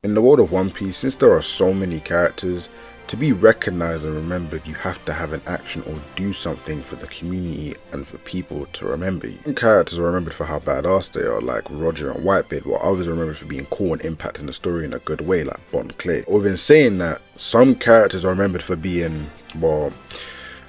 In the world of One Piece, since there are so many characters, to be recognized and remembered, you have to have an action or do something for the community and for people to remember you. Some characters are remembered for how badass they are, like Roger and Whitebeard, while others are remembered for being cool and impacting the story in a good way, like Bon Clay. Or in saying that, some characters are remembered for being, well,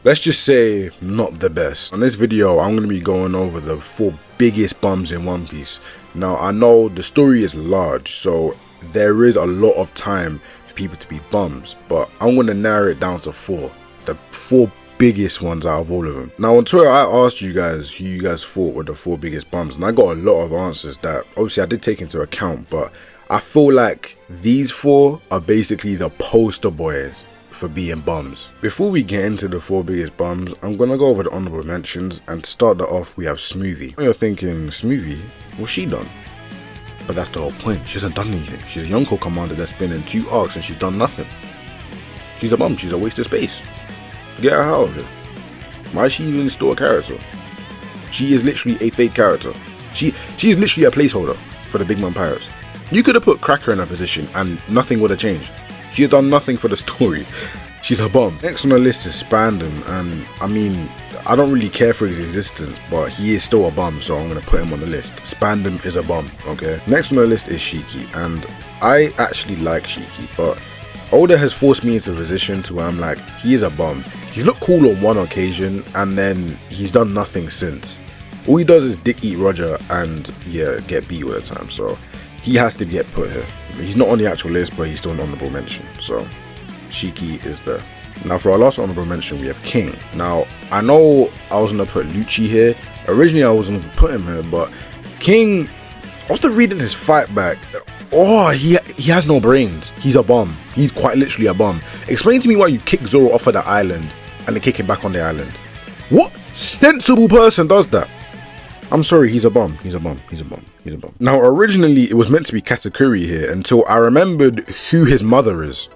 let's just say, not the best. On this video, I'm going to be going over the 4 biggest bums in One Piece. Now, I know the story is large, so there is a lot of time for people to be bums, but I'm going to narrow it down to 4. The 4 biggest ones out of all of them. Now, on Twitter, I asked you guys who you guys thought were the 4 biggest bums, and I got a lot of answers that obviously I did take into account, but I feel like these 4 are basically the poster boys for being bums. Before we get into the 4 biggest bums, I'm gonna go over the honorable mentions, and to start that off, we have Smoothie. You're thinking, Smoothie? What's she done? But that's the whole point. She hasn't done anything. She's a Yonko commander that's been in 2 arcs and she's done nothing. She's a bum. She's a waste of space. Get her out of it. Why is she even still a character? She is literally a fake character. She is literally a placeholder for the Big Mom Pirates. You could have put Cracker in her position and nothing would have changed. She has done nothing for the story. She's a bum. Next on the list is Spandam, and I mean, I don't really care for his existence, but he is still a bum, so I'm going to put him on the list. Spandam is a bum, okay? Next on the list is Shiki, and I actually like Shiki, but Oda has forced me into a position to where I'm like, he is a bum. He's looked cool on one occasion, and then he's done nothing since. All he does is dick eat Roger and, yeah, get beat all the time, so he has to get put here. He's not on the actual list, but he's still an honorable mention, so Shiki is there. Now for our last honorable mention, we have King. Now, I know I was going to put Lucci here. Originally, I was going to put him here, but King, after reading his fight back, oh, he has no brains. He's a bum. He's quite literally a bum. Explain to me why you kick Zoro off of the island and then kick him back on the island. What sensible person does that? I'm sorry, he's a bum. He's a bum. He's a bum. He's a bum. Now, originally, it was meant to be Katakuri here until I remembered who his mother is.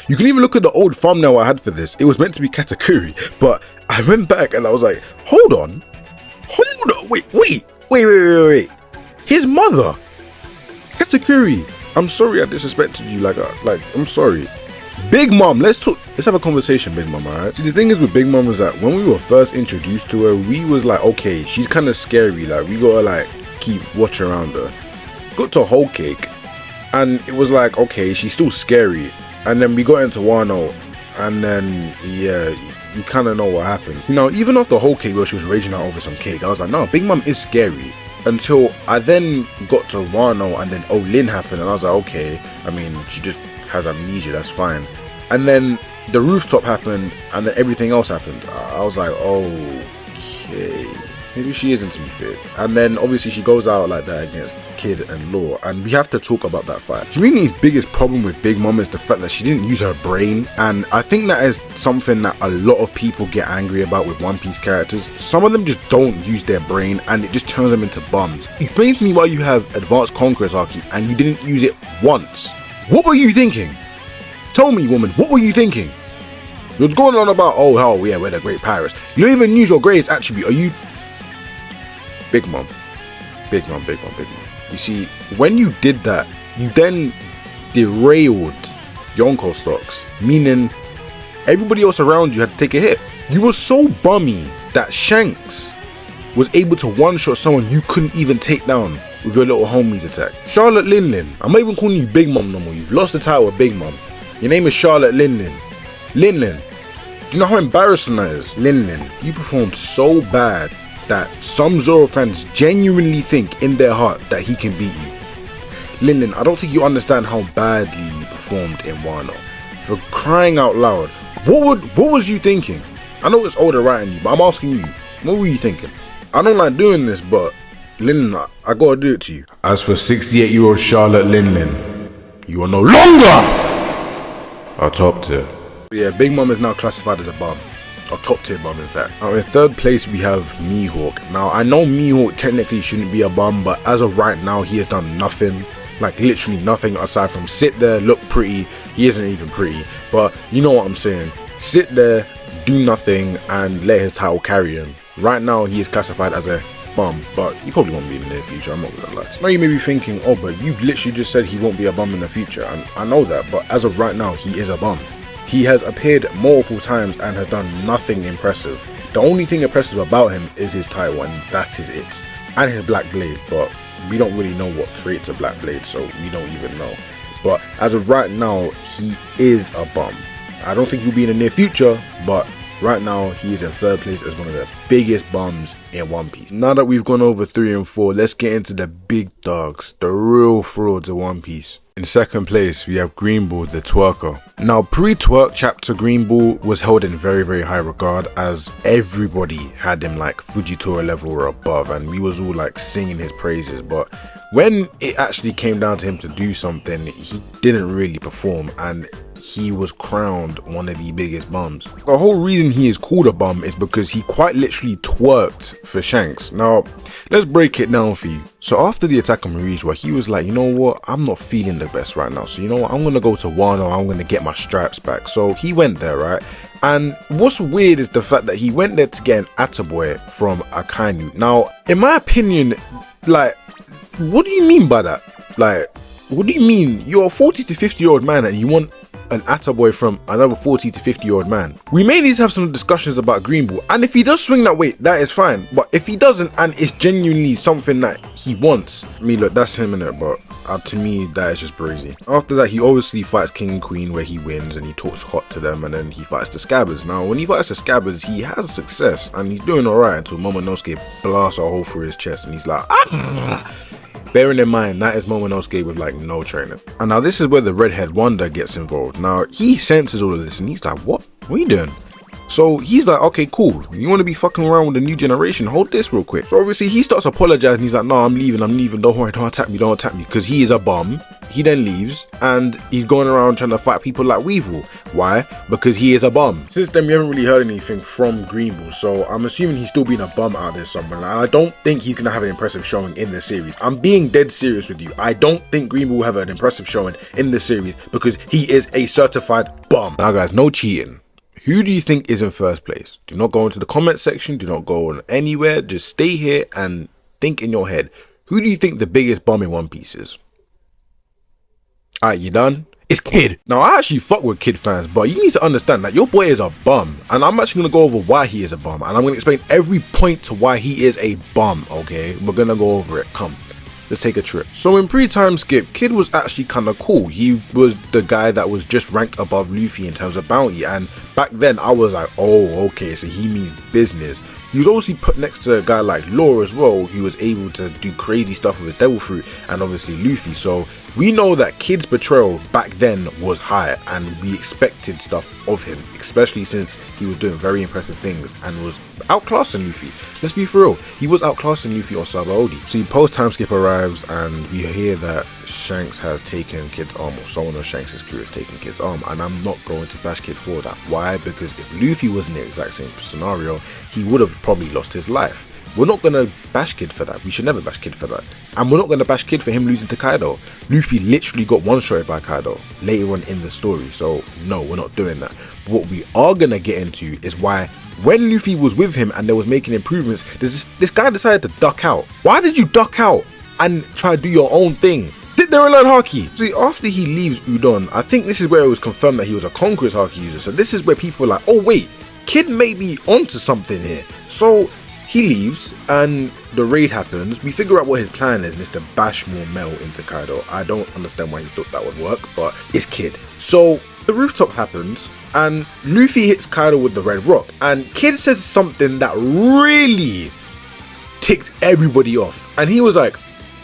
You can even look at the old thumbnail I had for this. It was meant to be Katakuri, but I went back and I was like, hold on, wait. His mother, Katakuri. I'm sorry I disrespected you. Like I'm sorry. Big Mom, let's have a conversation, Big Mom, alright? See, the thing is with Big Mom is that when we were first introduced to her, we was like, okay, she's kind of scary. Like, we gotta like keep watch around her. Got to Whole Cake, and it was like, okay, she's still scary. And then we got into Wano, and then, yeah, you kind of know what happened. You know, even after the Whole Cake where she was raging out over some cake, I was like, no, Big Mom is scary. Until I then got to Wano, and then Lin happened, and I was like, okay, I mean, she just has amnesia, that's fine. And then the rooftop happened, and then everything else happened. I was like, okay, maybe she isn't to be fit. And then obviously she goes out like that against Kid and Law, and we have to talk about that fight. Community's biggest problem with Big Mom is the fact that she didn't use her brain, and I think that is something that a lot of people get angry about with One Piece characters. Some of them just don't use their brain, and it just turns them into bums. Explain to me why you have Advanced Conqueror's Haki and you didn't use it once. What were you thinking? Tell me, woman, what were you thinking? You're going on about, oh hell yeah, we're the great pirates. You don't even use your greatest attribute. Are you Big Mom? Big Mom. You see, when you did that, you then derailed Yonko stocks, meaning everybody else around you had to take a hit. You were so bummy that Shanks was able to one-shot someone you couldn't even take down with your little homies attack. Charlotte Lin. I'm not even calling you Big Mom no more. You've lost the title of Big Mom. Your name is Charlotte Lin. Do you know how embarrassing that is? Lin, you performed so bad that some Zoro fans genuinely think in their heart that he can beat you. Lin, I don't think you understand how badly you performed in Wano. For crying out loud, what was you thinking? I know it's Oda writing you, but I'm asking you, what were you thinking? I don't like doing this, but Lin, I gotta do it to you. As for 68-year-old Charlotte Lin, you are no longer a top tier. Yeah, Big Mom is now classified as a bum. A top tier bum, in fact. Now in 3rd place we have Mihawk. Now I know Mihawk technically shouldn't be a bum, but as of right now he has done nothing. Like literally nothing aside from sit there, look pretty. He isn't even pretty, but you know what I'm saying. Sit there, do nothing, and let his title carry him. Right now he is classified as a bum, but he probably won't be in the near future, I'm not gonna lie. Now you may be thinking, oh, but you literally just said he won't be a bum in the future, and I know that, but as of right now, he is a bum. He has appeared multiple times and has done nothing impressive. The only thing impressive about him is his title, and that is it. And his black blade, but we don't really know what creates a black blade, so we don't even know. But as of right now, he is a bum. I don't think he'll be in the near future, but right now he is in third place as one of the biggest bums in One Piece. Now that we've gone over 3 and 4, let's get into the big dogs, the real frauds of One Piece. In second place, we have Greenbull, the twerker. Now, pre-twerk chapter, Greenbull was held in very, very high regard, as everybody had him like Fujitora level or above, and we was all like singing his praises. But when it actually came down to him to do something, he didn't really perform, and he was crowned one of the biggest bums. The whole reason he is called a bum is because he quite literally twerked for Shanks. Now, let's break it down for you. So after the attack on Marija, he was like, you know what, I'm not feeling the best right now, so you know what, I'm gonna go to Wano, I'm gonna get my stripes back. So he went there, right? And what's weird is the fact that he went there to get an Attaboy from Akainu. Now, in my opinion, like, what do you mean by that? Like, what do you mean? You're a 40 to 50 year old man and you want an Attaboy from another 40 to 50 year old man? We may need to have some discussions about Greenbull, and if he does swing that weight, that is fine. But if he doesn't, and it's genuinely something that he wants, I mean, look, that's him in it, but to me, that is just brazy. After that, he obviously fights King and Queen, where he wins and he talks hot to them, and then he fights the Scabbards. Now, when he fights the Scabbards, he has success and he's doing alright until Momonosuke blasts a hole through his chest and he's like, ah! Bearing in mind, that is Momonosuke with like no training. And now this is where the redhead Wonder gets involved. Now he senses all of this and he's like, what are you doing? So he's like, okay, cool. You want to be fucking around with the new generation? Hold this real quick. So obviously he starts apologizing. He's like, no, I'm leaving. Don't worry, don't attack me. Because he is a bum. He then leaves and he's going around trying to fight people like Weevil. Why? Because he is a bum. Since then, we haven't really heard anything from Greenbull, so I'm assuming he's still being a bum out there somewhere. And I don't think he's going to have an impressive showing in the series. I'm being dead serious with you. I don't think Greenbull will have an impressive showing in the series because he is a certified bum. Now guys, no cheating. Who do you think is in first place? Do not go into the comment section. Do not go on anywhere. Just stay here and think in your head. Who do you think the biggest bum in One Piece is? Alright, you done? It's Kid. Now, I actually fuck with Kid fans, but you need to understand that your boy is a bum. And I'm actually going to go over why he is a bum. And I'm going to explain every point to why he is a bum, okay? We're going to go over it. Come. Let's take a trip. So in pre-time skip, Kid was actually kind of cool. He was the guy that was just ranked above Luffy in terms of bounty, and back then I was like, oh, okay, so he means business. He was obviously put next to a guy like Law as well, who was able to do crazy stuff with the Devil Fruit, and obviously Luffy. So we know that Kid's betrayal back then was high, and we expected stuff of him, especially since he was doing very impressive things and was outclassing Luffy. Let's be for real, he was outclassing Luffy on Sabaody. So post-time skip arrives and we hear that Shanks has taken Kid's arm, or someone of Shanks' crew has taken Kid's arm, and I'm not going to bash Kid for that. Why? Because if Luffy was in the exact same scenario, he would have probably lost his life. We're not going to bash Kid for that. We should never bash Kid for that. And we're not going to bash Kid for him losing to Kaido. Luffy literally got one-shotted by Kaido later on in the story. So no, we're not doing that. But what we are going to get into is why when Luffy was with him and they was making improvements, this guy decided to duck out. Why did you duck out and try to do your own thing? Sit there and learn Haki. See, after he leaves Udon, I think this is where it was confirmed that he was a Conqueror's Haki user. So this is where people are like, oh wait, Kid may be onto something here. So he leaves and the raid happens. We figure out what his plan is, and it's to bash more metal into Kaido. I don't understand why he thought that would work, but it's Kid. So the rooftop happens and Luffy hits Kaido with the red rock, and Kid says something that really ticked everybody off. And he was like,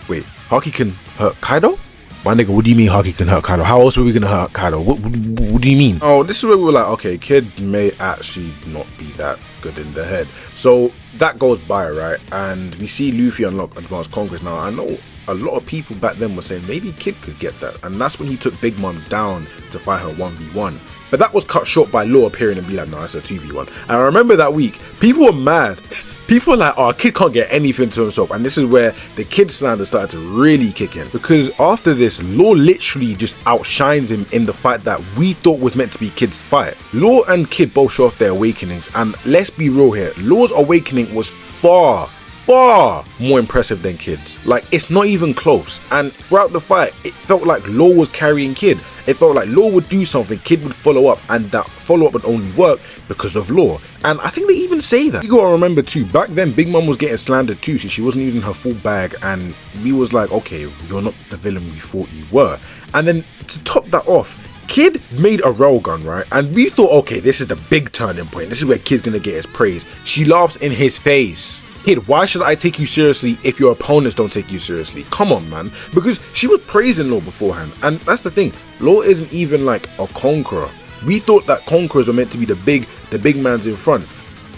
wait, Haki can hurt Kaido? My nigga, what do you mean Haki can hurt Kaido? How else are we gonna hurt Kaido? What do you mean? Oh, this is where we were like, okay, Kid may actually not be that good in the head. So that goes by, right? And we see Luffy unlock Advanced Conquest. Now, I know a lot of people back then were saying maybe Kid could get that. And that's when he took Big Mom down to fight her 1v1. But that was cut short by Law appearing and be like, no, it's a 2v1. And I remember that week, people were mad. People were like, oh, Kid can't get anything to himself. And this is where the Kid slander started to really kick in. Because after this, Law literally just outshines him in the fight that we thought was meant to be Kid's fight. Law and Kid both show off their awakenings. And let's be real here, Law's awakening was far far more impressive than Kid's. Like, it's not even close. And throughout the fight, it felt like Law was carrying Kid. It felt like Law would do something, Kid would follow up, and that follow-up would only work because of Law. And I think they even say that. You gotta remember too, back then Big Mom was getting slandered too, so she wasn't using her full bag, and we was like, okay, you're not the villain we thought you were. And then to top that off, Kid made a railgun, right? And we thought, okay, this is the big turning point. This is where Kid's gonna get his praise. She laughs in his face. Kid, why should I take you seriously if your opponents don't take you seriously? Come on, man. Because she was praising Law beforehand. And that's the thing. Law isn't even like a conqueror. We thought that conquerors were meant to be the big mans in front.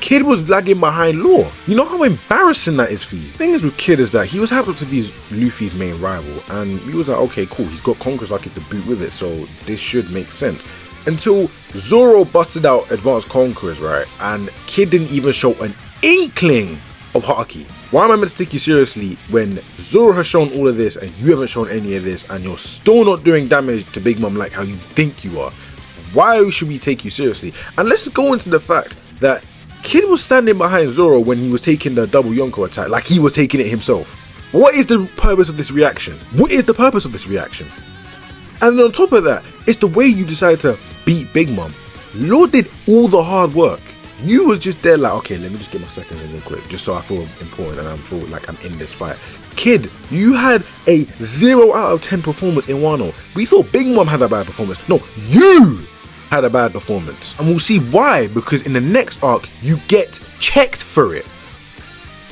Kid was lagging behind Law. You know how embarrassing that is for you? The thing is with Kid is that he was happy to be Luffy's main rival. And we was like, okay, cool. He's got conquerors like it to boot with it. So this should make sense. Until Zoro busted out Advanced Conquerors, right? And Kid didn't even show an inkling of Haki. Why am I meant to take you seriously when Zoro has shown all of this and you haven't shown any of this, and you're still not doing damage to Big Mom like how you think you are? Why should we take you seriously? And let's go into the fact that Kid was standing behind Zoro when he was taking the double Yonko attack, like he was taking it himself. What is the purpose of this reaction? What is the purpose of this reaction? And on top of that, it's the way you decided to beat Big Mom. Law did all the hard work. You was just there like, okay, let me just get my seconds in real quick, just so I feel important and I feel like I'm in this fight. Kid, you had a 0 out of 10 performance in Wano. We thought Big Mom had a bad performance. No, you had a bad performance. And we'll see why, because in the next arc, you get checked for it.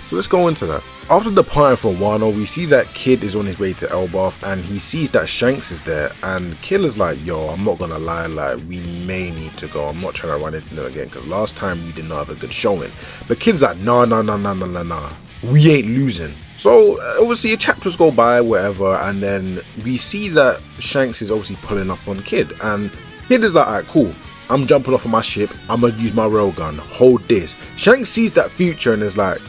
So let's go into that. After departing from Wano, we see that Kid is on his way to Elbaf, and he sees that Shanks is there, and Killer's like, yo, I'm not gonna lie, like, we may need to go. I'm not trying to run into them again, because last time we did not have a good showing. But Kid's like, nah, we ain't losing. So obviously chapters go by, whatever, and then we see that Shanks is obviously pulling up on Kid, and Kid is like, alright, cool, I'm jumping off of my ship, I'm gonna use my railgun, hold this. Shanks sees that future and is like,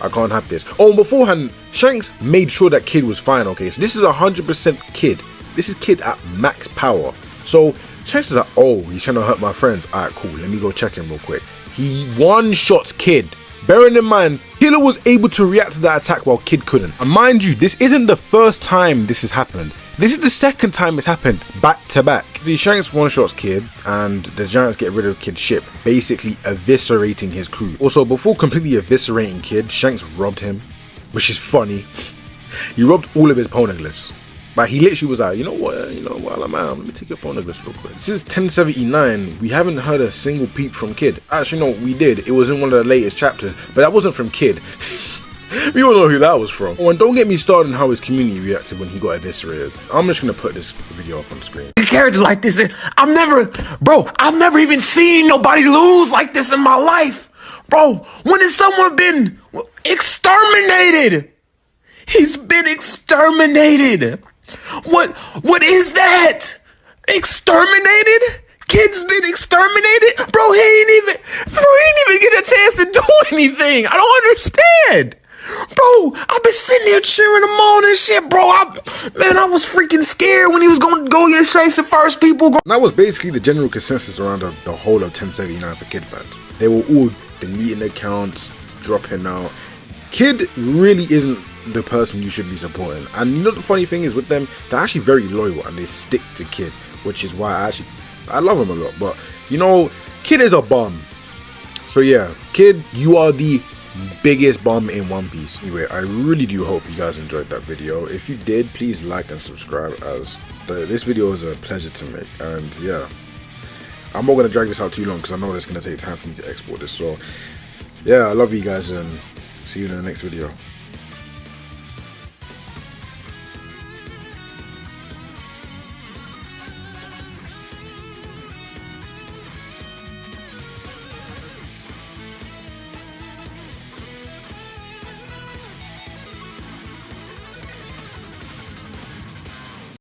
I can't have this. Oh, and beforehand, Shanks made sure that Kid was fine, okay? So this is 100% Kid. This is Kid at max power. So Shanks is like, oh, he's trying to hurt my friends. Alright, cool, let me go check him real quick. He one-shots Kid. Bearing in mind, Killer was able to react to that attack while Kid couldn't. And mind you, this isn't the first time this has happened. This is the second time it's happened back to back. The Shanks one-shots Kid, and the Giants get rid of Kid's ship, basically eviscerating his crew. Also, before completely eviscerating Kid, Shanks robbed him, which is funny. He robbed all of his poneglyphs. Like, he literally was like, you know what, while I'm out, let me take your poneglyphs real quick. Since 1079, we haven't heard a single peep from Kid. Actually, no, we did. It was in one of the latest chapters, but that wasn't from Kid. We all know who that was from. Oh, and don't get me started on how his community reacted when he got eviscerated. I'm just gonna put this video up on the screen. A character like this, I've never even seen nobody lose like this in my life. Bro, when has someone been exterminated? He's been exterminated. What is that? Exterminated? Kid's been exterminated? Bro, he ain't even get a chance to do anything. I don't understand. Bro, I've been sitting there cheering him on and shit, bro. I was freaking scared when he was going to go against Shanks at first. People go. And that was basically the general consensus around the whole of 1079 for Kid fans. They were all deleting accounts, dropping out. Kid really isn't the person you should be supporting. And you know the funny thing is with them, they're actually very loyal and they stick to Kid, which is why I love him a lot. But you know, Kid is a bum. So yeah, Kid, you are the biggest bum in One Piece. Anyway, I really do hope you guys enjoyed that video. If you did, please like and subscribe, as this video is a pleasure to make. And yeah, I'm not going to drag this out too long because I know it's going to take time for me to export this. So yeah, I love you guys and see you in the next video.